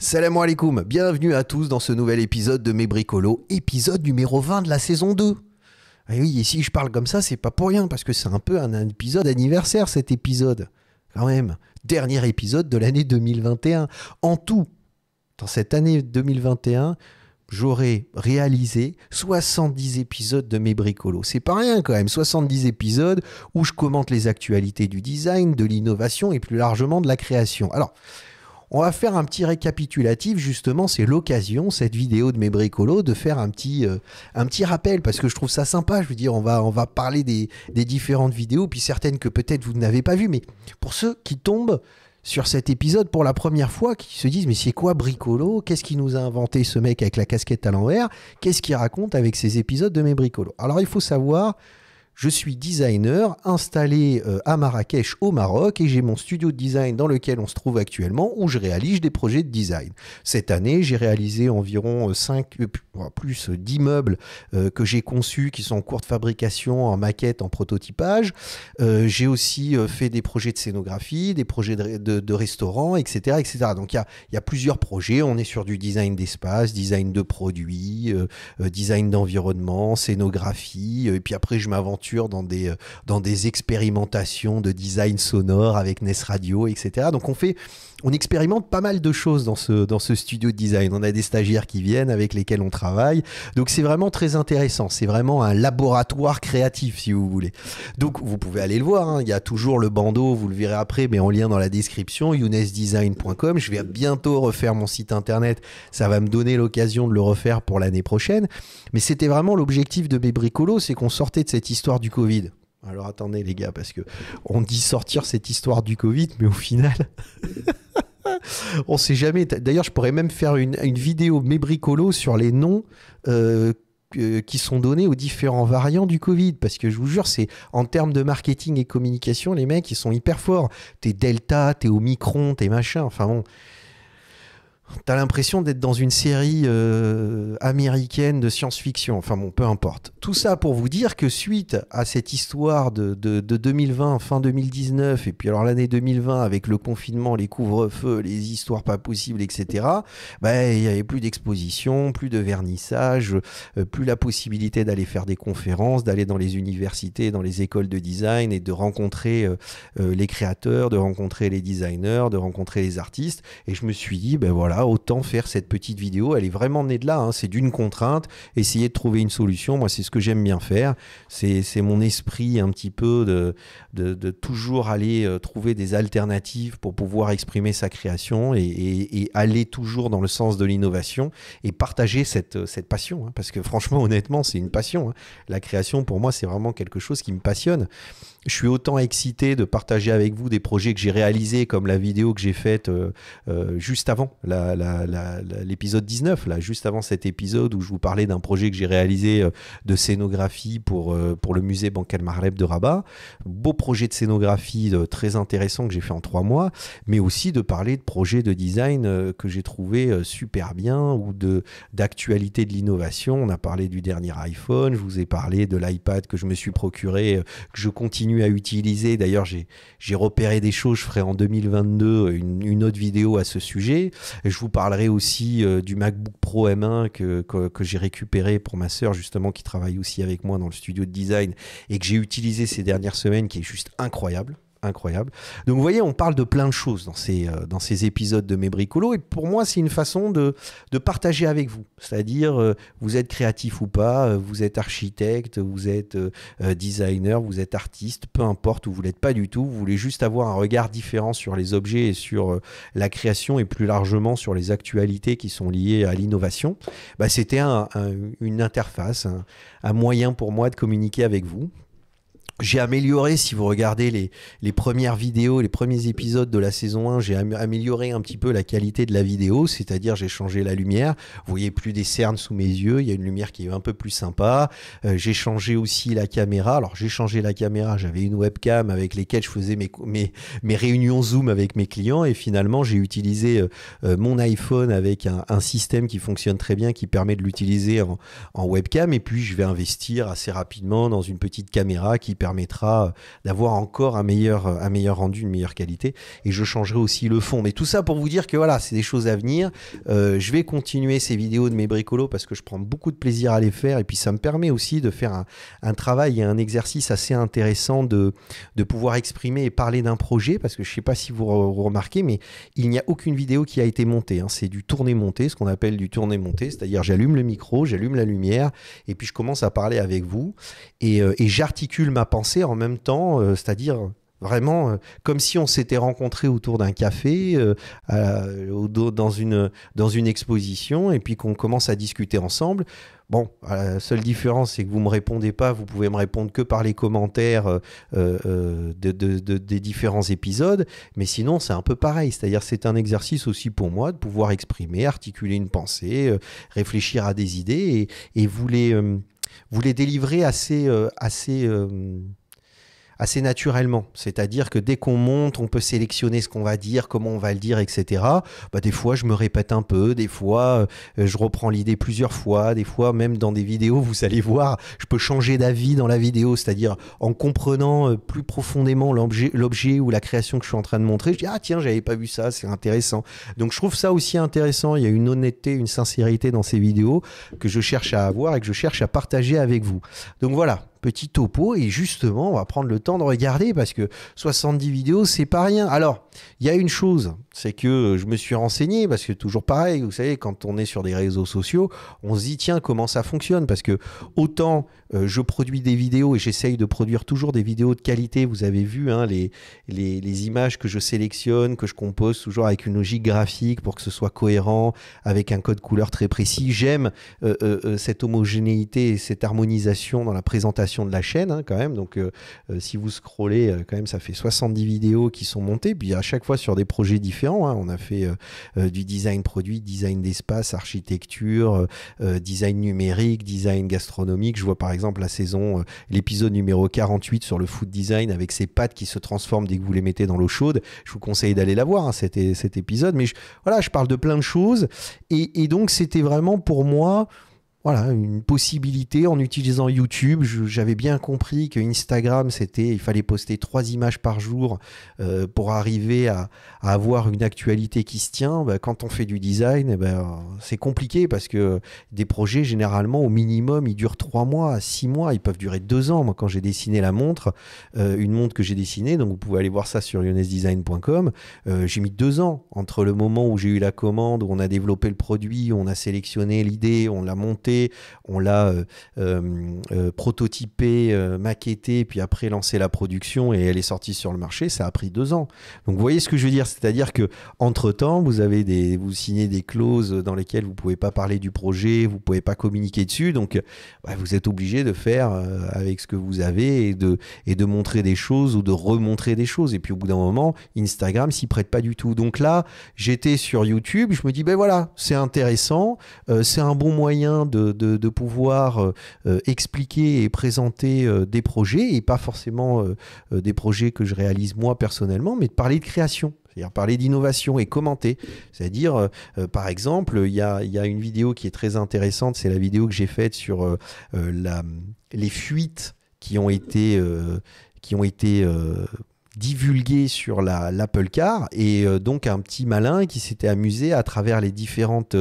Salam alaikum, bienvenue à tous dans ce nouvel épisode de Mes Bricolos, épisode numéro 20 de la saison 2. Et oui, et si je parle comme ça, c'est pas pour rien, parce que c'est un peu un épisode anniversaire cet épisode. Quand même, dernier épisode de l'année 2021. En tout, dans cette année 2021, j'aurai réalisé 70 épisodes de Mes Bricolos. C'est pas rien quand même, 70 épisodes où je commente les actualités du design, de l'innovation et plus largement de la création. Alors, on va faire un petit récapitulatif, justement, c'est l'occasion, cette vidéo de Mes Bricolos, de faire un petit rappel, parce que je trouve ça sympa. Je veux dire, on va parler des différentes vidéos, puis certaines que peut-être vous n'avez pas vues, mais pour ceux qui tombent sur cet épisode pour la première fois, qui se disent « mais c'est quoi Bricolo? Qu'est-ce qu'il nous a inventé ce mec avec la casquette à l'envers? Qu'est-ce qu'il raconte avec ces épisodes de Mes Bricolos ?» Alors, il faut savoir... Je suis designer installé à Marrakech au Maroc et j'ai mon studio de design dans lequel on se trouve actuellement où je réalise des projets de design. Cette année, j'ai réalisé environ 10 meubles que j'ai conçus qui sont en cours de fabrication, en maquette, en prototypage. J'ai aussi fait des projets de scénographie, des projets de restaurants, etc., etc. Donc il y a plusieurs projets. On est sur du design d'espace, design de produits, design d'environnement, scénographie. Et puis après, je m'aventure dans des expérimentations de design sonore avec NES Radio, etc. Donc on expérimente pas mal de choses dans ce studio de design. On a des stagiaires qui viennent avec lesquels on travaille. Donc c'est vraiment très intéressant. C'est vraiment un laboratoire créatif, si vous voulez. Donc vous pouvez aller le voir, hein. Il y a toujours le bandeau, vous le verrez après, mais en lien dans la description, younesdesign.com. Je vais bientôt refaire mon site internet. Ça va me donner l'occasion de le refaire pour l'année prochaine. Mais c'était vraiment l'objectif de Mes Bricolos, c'est qu'on sortait de cette histoire du Covid. Alors attendez les gars, parce que on dit sortir cette histoire du Covid, mais au final... on sait jamais. D'ailleurs, je pourrais même faire une vidéo Mes Bricolos sur les noms qui sont donnés aux différents variants du Covid. Parce que je vous jure, c'est en termes de marketing et communication, les mecs, ils sont hyper forts. T'es Delta, t'es Omicron, t'es machin. Enfin bon... T'as l'impression d'être dans une série américaine de science-fiction. Enfin bon, peu importe. Tout ça pour vous dire que suite à cette histoire de 2020, fin 2019, et puis alors l'année 2020 avec le confinement, les couvre-feux, les histoires pas possibles, etc., bah, il n'y avait plus d'exposition, plus de vernissage, plus la possibilité d'aller faire des conférences, d'aller dans les universités, dans les écoles de design et de rencontrer les créateurs, de rencontrer les designers, de rencontrer les artistes. Et je me suis dit, ben voilà, autant faire cette petite vidéo. Elle est vraiment née de là, hein. C'est d'une contrainte, essayer de trouver une solution. Moi, c'est ce que j'aime bien faire. C'est mon esprit un petit peu de toujours aller trouver des alternatives pour pouvoir exprimer sa création et aller toujours dans le sens de l'innovation et partager cette passion, hein. Parce que franchement, honnêtement, c'est une passion, hein. La création, pour moi, c'est vraiment quelque chose qui me passionne. Je suis autant excité de partager avec vous des projets que j'ai réalisés, comme la vidéo que j'ai faite juste avant l'épisode 19, là, juste avant cet épisode où je vous parlais d'un projet que j'ai réalisé de scénographie pour le musée Banque El Maghreb de Rabat. Beau projet de scénographie très intéressant que j'ai fait en 3 mois, mais aussi de parler de projets de design que j'ai trouvé super bien ou d'actualité de l'innovation. On a parlé du dernier iPhone, je vous ai parlé de l'iPad que je me suis procuré, que je continue à utiliser. D'ailleurs, j'ai repéré des choses, je ferai en 2022 une autre vidéo à ce sujet. Je vous parlerai aussi du MacBook Pro M1 que j'ai récupéré pour ma sœur, justement, qui travaille aussi avec moi dans le studio de design et que j'ai utilisé ces dernières semaines, qui est juste incroyable. Incroyable. Donc vous voyez, on parle de plein de choses dans ces épisodes de Mes Bricolos, et pour moi c'est une façon de partager avec vous, c'est-à-dire vous êtes créatif ou pas, vous êtes architecte, vous êtes designer, vous êtes artiste, peu importe, ou vous l'êtes pas du tout, vous voulez juste avoir un regard différent sur les objets et sur la création et plus largement sur les actualités qui sont liées à l'innovation. Bah, c'était une interface, un moyen pour moi de communiquer avec vous. J'ai amélioré, si vous regardez les premières vidéos, les premiers épisodes de la saison 1, j'ai amélioré un petit peu la qualité de la vidéo, c'est-à-dire j'ai changé la lumière. Vous voyez plus des cernes sous mes yeux, il y a une lumière qui est un peu plus sympa. J'ai changé aussi la caméra. Alors j'ai changé la caméra, j'avais une webcam avec lesquelles je faisais mes réunions Zoom avec mes clients, et finalement j'ai utilisé mon iPhone avec un système qui fonctionne très bien, qui permet de l'utiliser en webcam, et puis je vais investir assez rapidement dans une petite caméra qui permet permettra d'avoir encore un meilleur rendu, une meilleure qualité. Et je changerai aussi le fond. Mais tout ça pour vous dire que voilà, c'est des choses à venir. Je vais continuer ces vidéos de mes bricolos parce que je prends beaucoup de plaisir à les faire. Et puis ça me permet aussi de faire un travail et un exercice assez intéressant de pouvoir exprimer et parler d'un projet. Parce que je ne sais pas si vous remarquez, mais il n'y a aucune vidéo qui a été montée. Hein. C'est du tourné-monté, ce qu'on appelle du tourné-monté. C'est-à-dire j'allume le micro, j'allume la lumière et puis je commence à parler avec vous. Et j'articule ma pensée en même temps, c'est-à-dire vraiment comme si on s'était rencontrés autour d'un café, dans une exposition, et puis qu'on commence à discuter ensemble. Bon, la seule différence, c'est que vous ne me répondez pas, vous pouvez me répondre que par les commentaires des différents épisodes, mais sinon c'est un peu pareil, c'est-à-dire c'est un exercice aussi pour moi de pouvoir exprimer, articuler une pensée, réfléchir à des idées et vous les délivrer assez naturellement. C'est-à-dire que dès qu'on monte, on peut sélectionner ce qu'on va dire, comment on va le dire, etc. Des fois, je me répète un peu, des fois, je reprends l'idée plusieurs fois, des fois, même dans des vidéos, vous allez voir, je peux changer d'avis dans la vidéo, c'est-à-dire en comprenant plus profondément l'objet ou la création que je suis en train de montrer, je dis « Ah tiens, j'avais pas vu ça, c'est intéressant ». Donc, je trouve ça aussi intéressant. Il y a une honnêteté, une sincérité dans ces vidéos que je cherche à avoir et que je cherche à partager avec vous. Donc, voilà. Petit topo et justement on va prendre le temps de regarder parce que 70 vidéos c'est pas rien. Alors il y a une chose, c'est que je me suis renseigné parce que toujours pareil, vous savez, quand on est sur des réseaux sociaux, on se dit tiens comment ça fonctionne parce que autant je produis des vidéos et j'essaye de produire toujours des vidéos de qualité. Vous avez vu hein, les images que je sélectionne, que je compose toujours avec une logique graphique pour que ce soit cohérent, avec un code couleur très précis. J'aime cette homogénéité et cette harmonisation dans la présentation de la chaîne hein, quand même. Donc si vous scrollez, quand même ça fait 70 vidéos qui sont montées, puis à chaque fois sur des projets différents. Hein. On a fait du design produit, design d'espace, architecture, design numérique, design gastronomique. Je vois par exemple l'épisode numéro 48 sur le food design avec ces pâtes qui se transforment dès que vous les mettez dans l'eau chaude. Je vous conseille d'aller la voir, hein, cet épisode. Mais je parle de plein de choses. Et donc, c'était vraiment pour moi... Voilà, une possibilité en utilisant YouTube. J'avais bien compris que Instagram, il fallait poster 3 images par jour pour arriver à avoir une actualité qui se tient. Quand on fait du design, c'est compliqué parce que des projets, généralement, au minimum, ils durent 3 mois, 6 mois. Ils peuvent durer 2 ans. Moi, quand j'ai dessiné la montre, une montre que j'ai dessinée, donc vous pouvez aller voir ça sur yonesdesign.com, j'ai mis 2 ans entre le moment où j'ai eu la commande, où on a développé le produit, où on a sélectionné l'idée, on l'a monté, on l'a prototypé, maquetté, puis après lancé la production et elle est sortie sur le marché. Ça a pris 2 ans. Donc vous voyez ce que je veux dire, c'est-à-dire que entre temps vous signez des clauses dans lesquelles vous pouvez pas parler du projet, vous pouvez pas communiquer dessus, donc vous êtes obligé de faire avec ce que vous avez et de montrer des choses ou de remontrer des choses. Et puis au bout d'un moment, Instagram s'y prête pas du tout. Donc là, j'étais sur YouTube, je me dis voilà, c'est intéressant, c'est un bon moyen de pouvoir expliquer et présenter des projets et pas forcément des projets que je réalise moi personnellement, mais de parler de création. C'est-à-dire parler d'innovation et commenter. C'est-à-dire, par exemple, il y a une vidéo qui est très intéressante, c'est la vidéo que j'ai faite sur les fuites qui ont été divulgué sur l'Apple Car et donc un petit malin qui s'était amusé à travers les différentes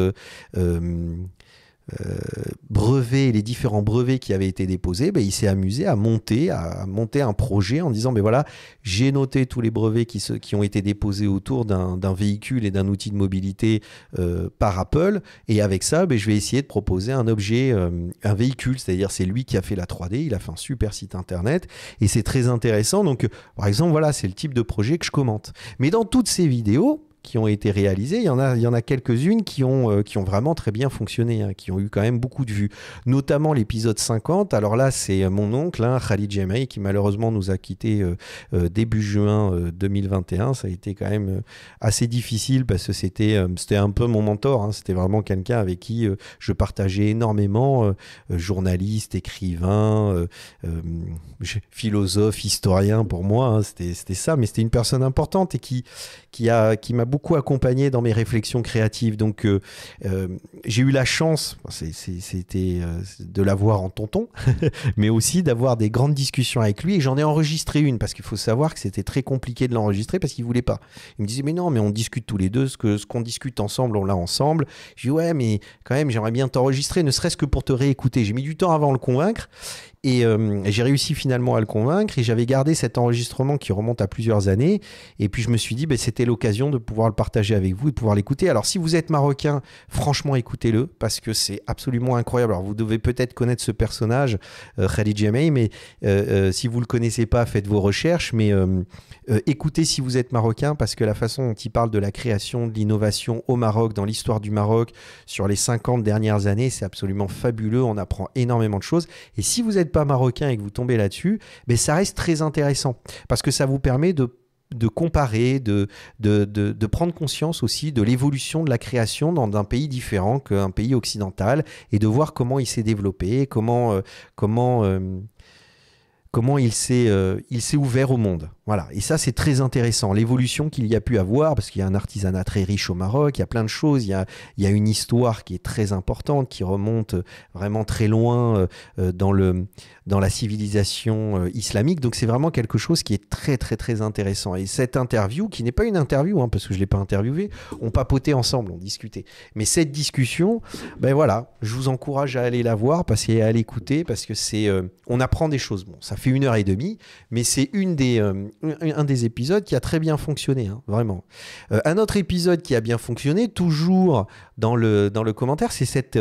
brevets, les différents brevets qui avaient été déposés, il s'est amusé à monter un projet en disant voilà, j'ai noté tous les brevets qui ont été déposés autour d'un véhicule et d'un outil de mobilité par Apple, et avec ça je vais essayer de proposer un objet, un véhicule, c'est-à-dire c'est lui qui a fait la 3D, il a fait un super site internet et c'est très intéressant. Donc par exemple voilà, c'est le type de projet que je commente. Mais dans toutes ces vidéos qui ont été réalisées, il y en a quelques-unes qui ont vraiment très bien fonctionné, hein, qui ont eu quand même beaucoup de vues, notamment l'épisode 50. Alors là, c'est mon oncle, Khalid Jemei, qui malheureusement nous a quittés début juin 2021. Ça a été quand même assez difficile parce que c'était un peu mon mentor, hein. C'était vraiment quelqu'un avec qui je partageais énormément, journaliste, écrivain, philosophe, historien pour moi, hein. C'était ça, mais c'était une personne importante et qui m'a beaucoup accompagné dans mes réflexions créatives. Donc, j'ai eu la chance, c'était de l'avoir en tonton, mais aussi d'avoir des grandes discussions avec lui. Et j'en ai enregistré une, parce qu'il faut savoir que c'était très compliqué de l'enregistrer, parce qu'il voulait pas. Il me disait, mais non, mais on discute tous les deux, ce qu'on discute ensemble, on l'a ensemble. Je dis, ouais, mais quand même, j'aimerais bien t'enregistrer, ne serait-ce que pour te réécouter. J'ai mis du temps avant de le convaincre. Et j'ai réussi finalement à le convaincre et j'avais gardé cet enregistrement qui remonte à plusieurs années et puis je me suis dit c'était l'occasion de pouvoir le partager avec vous et de pouvoir l'écouter. Alors si vous êtes marocain, franchement écoutez-le parce que c'est absolument incroyable. Alors vous devez peut-être connaître ce personnage, Khalid Jamey, mais si vous ne le connaissez pas, faites vos recherches, mais écoutez si vous êtes marocain parce que la façon dont il parle de la création, de l'innovation au Maroc, dans l'histoire du Maroc, sur les 50 dernières années, c'est absolument fabuleux, on apprend énormément de choses. Et si vous êtes pas marocain et que vous tombez là-dessus, mais ça reste très intéressant parce que ça vous permet de comparer, de prendre conscience aussi de l'évolution de la création dans un pays différent qu'un pays occidental et de voir comment il s'est développé, comment il s'est ouvert au monde. Voilà. Et ça, c'est très intéressant. L'évolution qu'il y a pu avoir, parce qu'il y a un artisanat très riche au Maroc, il y a plein de choses, il y a une histoire qui est très importante, qui remonte vraiment très loin dans la civilisation islamique. Donc, c'est vraiment quelque chose qui est très, très, très intéressant. Et cette interview, qui n'est pas une interview, parce que je ne l'ai pas interviewé, on papotait ensemble, on discutait. Mais cette discussion, ben voilà, je vous encourage à aller la voir, et à l'écouter, parce que on apprend des choses. Bon, ça fait 1h30, mais c'est un des épisodes qui a très bien fonctionné, hein, vraiment. Un autre épisode qui a bien fonctionné, toujours dans le commentaire, c'est cet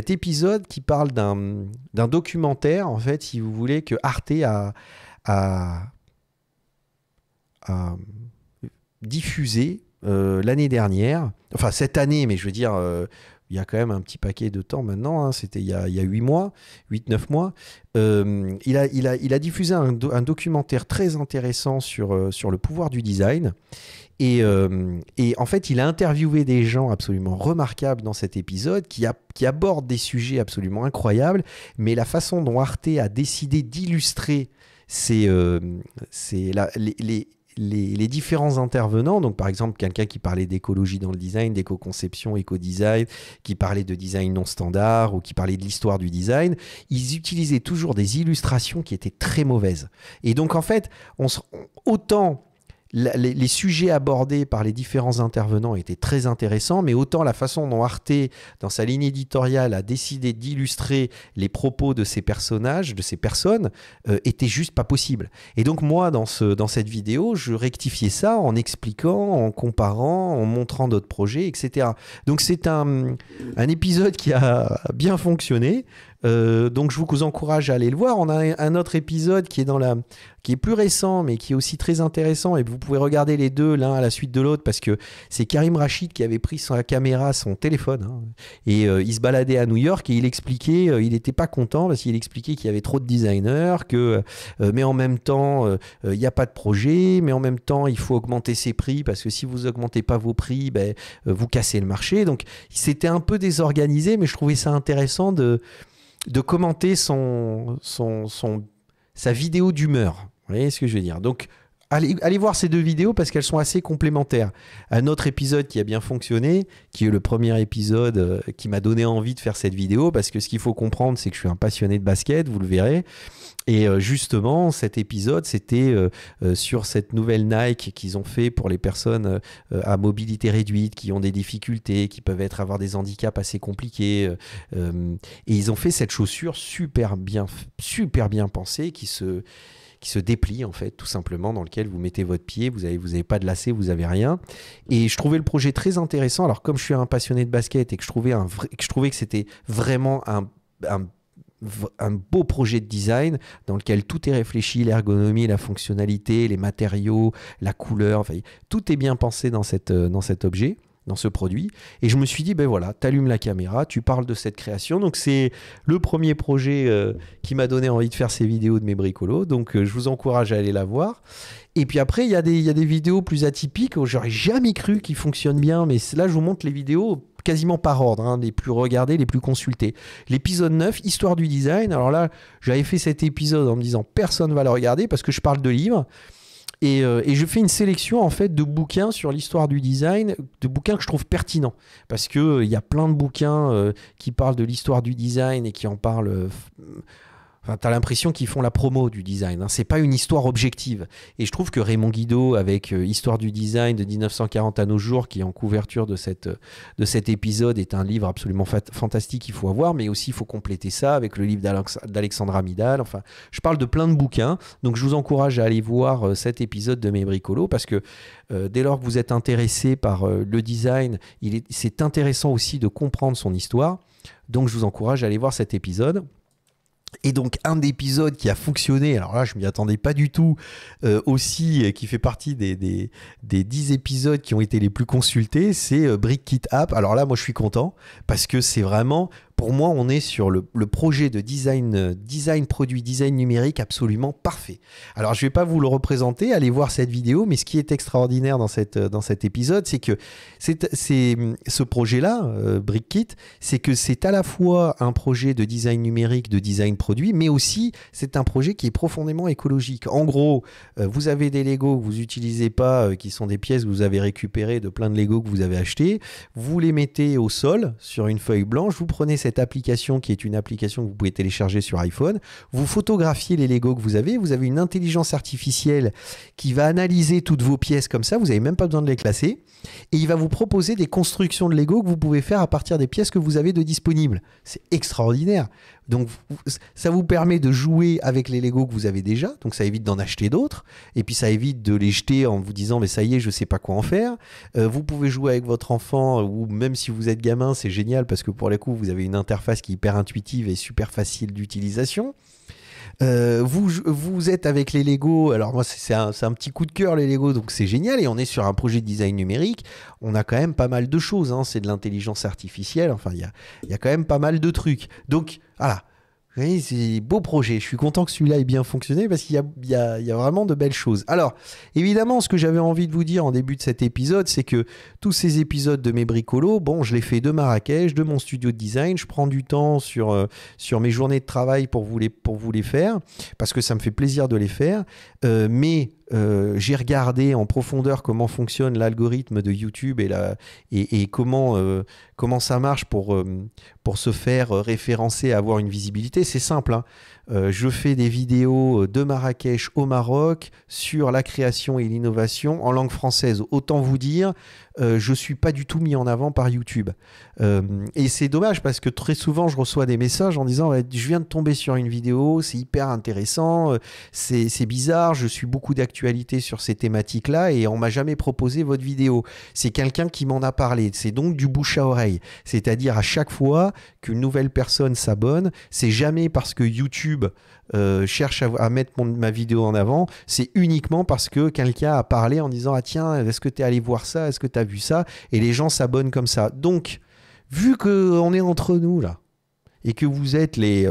épisode qui parle d'un documentaire, en fait, si vous voulez, que Arte a diffusé l'année dernière, enfin cette année, mais je veux dire... il y a quand même un petit paquet de temps maintenant, hein, c'était il y a 8-9 mois. Il a diffusé un documentaire très intéressant sur le pouvoir du design. Et en fait, il a interviewé des gens absolument remarquables dans cet épisode qui abordent des sujets absolument incroyables. Mais la façon dont Arte a décidé d'illustrer les différents intervenants, donc par exemple quelqu'un qui parlait d'écologie dans le design, d'éco-conception, éco-design, qui parlait de design non standard ou qui parlait de l'histoire du design, ils utilisaient toujours des illustrations qui étaient très mauvaises. Et donc en fait, autant les sujets abordés par les différents intervenants étaient très intéressants, mais autant la façon dont Arte, dans sa ligne éditoriale, a décidé d'illustrer les propos de ces personnages, de ces personnes, était juste pas possible. Et donc moi, dans cette vidéo, je rectifiais ça en expliquant, en comparant, en montrant d'autres projets, etc. Donc c'est un épisode qui a bien fonctionné. Donc je vous encourage à aller le voir. On a un autre épisode qui est plus récent mais qui est aussi très intéressant et vous pouvez regarder les deux l'un à la suite de l'autre parce que c'est Karim Rachid qui avait pris sa caméra, son téléphone, hein, et il se baladait à New York et il expliquait, il n'était pas content parce qu'il expliquait qu'il y avait trop de designers, mais en même temps il n'y a pas de projet, mais en même temps il faut augmenter ses prix parce que si vous augmentez pas vos prix, vous cassez le marché. Donc c'était un peu désorganisé, mais je trouvais ça intéressant de commenter sa vidéo d'humeur. Vous voyez ce que je veux dire? Donc, allez voir ces deux vidéos parce qu'elles sont assez complémentaires. Un autre épisode qui a bien fonctionné, qui est le premier épisode qui m'a donné envie de faire cette vidéo parce que ce qu'il faut comprendre, c'est que je suis un passionné de basket, vous le verrez. Et justement, cet épisode, c'était sur cette nouvelle Nike qu'ils ont fait pour les personnes à mobilité réduite, qui ont des difficultés, qui peuvent avoir des handicaps assez compliqués. Et ils ont fait cette chaussure super bien pensée qui se déplie en fait tout simplement, dans lequel vous mettez votre pied, vous avez pas de lacet, vous avez rien. Et je trouvais le projet très intéressant. Alors comme je suis un passionné de basket et que je trouvais que c'était vraiment un beau projet de design dans lequel tout est réfléchi, l'ergonomie, la fonctionnalité, les matériaux, la couleur, enfin, tout est bien pensé dans cet objet, dans ce produit. Et je me suis dit, ben voilà, tu allumes la caméra, tu parles de cette création. Donc c'est le premier projet qui m'a donné envie de faire ces vidéos de mes bricolos. Donc je vous encourage à aller la voir. Et puis après, il y a des vidéos plus atypiques où j'aurais jamais cru qu'ils fonctionnent bien. Mais là, je vous montre les vidéos quasiment par ordre, hein, les plus regardés, les plus consultés. L'épisode 9, Histoire du design. Alors là, j'avais fait cet épisode en me disant personne ne va le regarder parce que je parle de livres. Et je fais une sélection en fait de bouquins sur l'histoire du design, de bouquins que je trouve pertinents. Parce qu'il y a plein de bouquins qui parlent de l'histoire du design et qui en parlent... Enfin, tu as l'impression qu'ils font la promo du design. Hein. C'est pas une histoire objective. Et je trouve que Raymond Guido, avec Histoire du design de 1940 à nos jours, qui est en couverture de cet épisode, est un livre absolument fantastique qu'il faut avoir. Mais aussi, il faut compléter ça avec le livre d'Alexandra Midal. Enfin, je parle de plein de bouquins. Donc, je vous encourage à aller voir cet épisode de Mes Bricolos parce que dès lors que vous êtes intéressé par le design, c'est intéressant aussi de comprendre son histoire. Donc, je vous encourage à aller voir cet épisode. Et donc un épisode qui a fonctionné, alors là je m'y attendais pas du tout, aussi qui fait partie des 10 épisodes qui ont été les plus consultés, c'est BrickKit App. Alors là moi je suis content parce que c'est vraiment, pour moi on est sur le projet de design produit, design numérique absolument parfait. Alors je vais pas vous le représenter, allez voir cette vidéo, mais ce qui est extraordinaire dans cet épisode, c'est que ce projet-là, BrickKit, c'est que c'est à la fois un projet de design numérique, de design produit, mais aussi c'est un projet qui est profondément écologique. En gros, vous avez des Lego que vous n'utilisez pas, qui sont des pièces que vous avez récupérées de plein de Lego que vous avez achetés, vous les mettez au sol sur une feuille blanche, vous prenez cette application qui est une application que vous pouvez télécharger sur iPhone, vous photographiez les Lego que vous avez une intelligence artificielle qui va analyser toutes vos pièces comme ça, vous n'avez même pas besoin de les classer, et il va vous proposer des constructions de Lego que vous pouvez faire à partir des pièces que vous avez de disponibles. C'est extraordinaire. Donc ça vous permet de jouer avec les Lego que vous avez déjà, donc ça évite d'en acheter d'autres, et puis ça évite de les jeter en vous disant mais ça y est je sais pas quoi en faire. Vous pouvez jouer avec votre enfant, ou même si vous êtes gamin, c'est génial parce que pour le coup vous avez une interface qui est hyper intuitive et super facile d'utilisation. Vous êtes avec les Lego, alors moi c'est un petit coup de cœur les Lego, donc c'est génial, et on est sur un projet de design numérique, on a quand même pas mal de choses, hein. C'est de l'intelligence artificielle, enfin il y a quand même pas mal de trucs, donc voilà. Vous voyez, c'est beau projet. Je suis content que celui-là ait bien fonctionné parce qu'il y a vraiment de belles choses. Alors, évidemment, ce que j'avais envie de vous dire en début de cet épisode, c'est que tous ces épisodes de Mes Bricolos, bon, je les fais de Marrakech, de mon studio de design. Je prends du temps sur mes journées de travail pour vous les faire parce que ça me fait plaisir de les faire. Mais j'ai regardé en profondeur comment fonctionne l'algorithme de YouTube et comment ça marche pour se faire référencer, avoir une visibilité. C'est simple, hein. Je fais des vidéos de Marrakech au Maroc sur la création et l'innovation en langue française. Autant vous dire, je ne suis pas du tout mis en avant par YouTube. Et c'est dommage parce que très souvent, je reçois des messages en disant ouais, « Je viens de tomber sur une vidéo, c'est hyper intéressant, c'est bizarre, je suis beaucoup d'actualité sur ces thématiques-là et on ne m'a jamais proposé votre vidéo. » C'est quelqu'un qui m'en a parlé. C'est donc du bouche à oreille. C'est-à-dire à chaque fois qu'une nouvelle personne s'abonne, c'est jamais parce que YouTube cherche à mettre ma vidéo en avant, c'est uniquement parce que quelqu'un a parlé en disant « Ah tiens, est-ce que tu es allé voir ça? Est-ce que tu as vu ça ?» Et les gens s'abonnent comme ça. Donc, vu qu'on est entre nous là, et que vous êtes les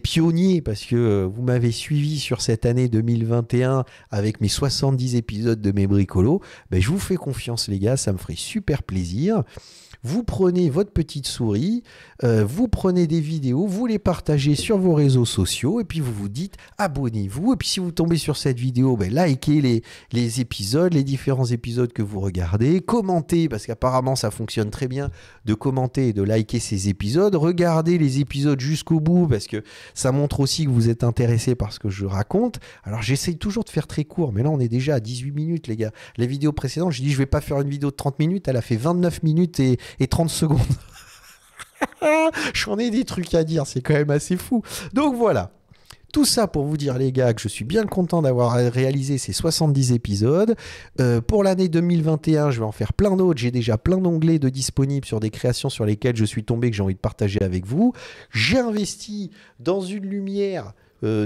pionniers, parce que vous m'avez suivi sur cette année 2021 avec mes 70 épisodes de Mes Bricolos, ben, je vous fais confiance les gars, ça me ferait super plaisir. Vous prenez votre petite souris, vous prenez des vidéos, vous les partagez sur vos réseaux sociaux et puis vous vous dites abonnez-vous. Et puis si vous tombez sur cette vidéo, ben, likez les épisodes, les différents épisodes que vous regardez, commentez parce qu'apparemment ça fonctionne très bien de commenter et de liker ces épisodes. Regardez les épisodes jusqu'au bout parce que ça montre aussi que vous êtes intéressé par ce que je raconte. Alors j'essaye toujours de faire très court, mais là on est déjà à 18 minutes les gars. La vidéo précédente, j'ai dit je vais pas faire une vidéo de 30 minutes, elle a fait 29 minutes et 30 secondes. J'en ai des trucs à dire, c'est quand même assez fou. Donc voilà. Tout ça pour vous dire les gars que je suis bien content d'avoir réalisé ces 70 épisodes. Pour l'année 2021, je vais en faire plein d'autres. J'ai déjà plein d'onglets de disponibles sur des créations sur lesquelles je suis tombé que j'ai envie de partager avec vous. J'ai investi dans une lumière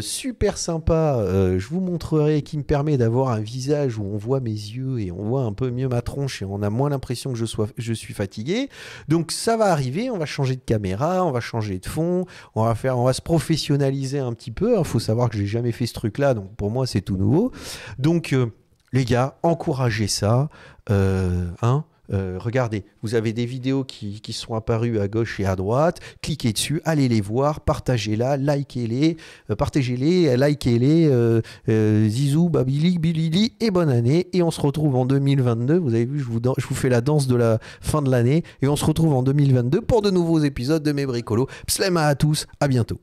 super sympa, je vous montrerai, qui me permet d'avoir un visage où on voit mes yeux et on voit un peu mieux ma tronche et on a moins l'impression que je suis fatigué. Donc ça va arriver, on va changer de caméra, on va changer de fond, on va se professionnaliser un petit peu. Faut savoir que j'ai jamais fait ce truc-là, donc pour moi c'est tout nouveau. Donc les gars, encouragez ça, hein. regardez, vous avez des vidéos qui sont apparues à gauche et à droite. Cliquez dessus, allez les voir, partagez-la, likez-les, partagez-les, likez-les. Zizou, Babili, Bilili et bonne année. Et on se retrouve en 2022. Vous avez vu, je vous fais la danse de la fin de l'année. Et on se retrouve en 2022 pour de nouveaux épisodes de Mes Bricolos. Pslema à tous, à bientôt.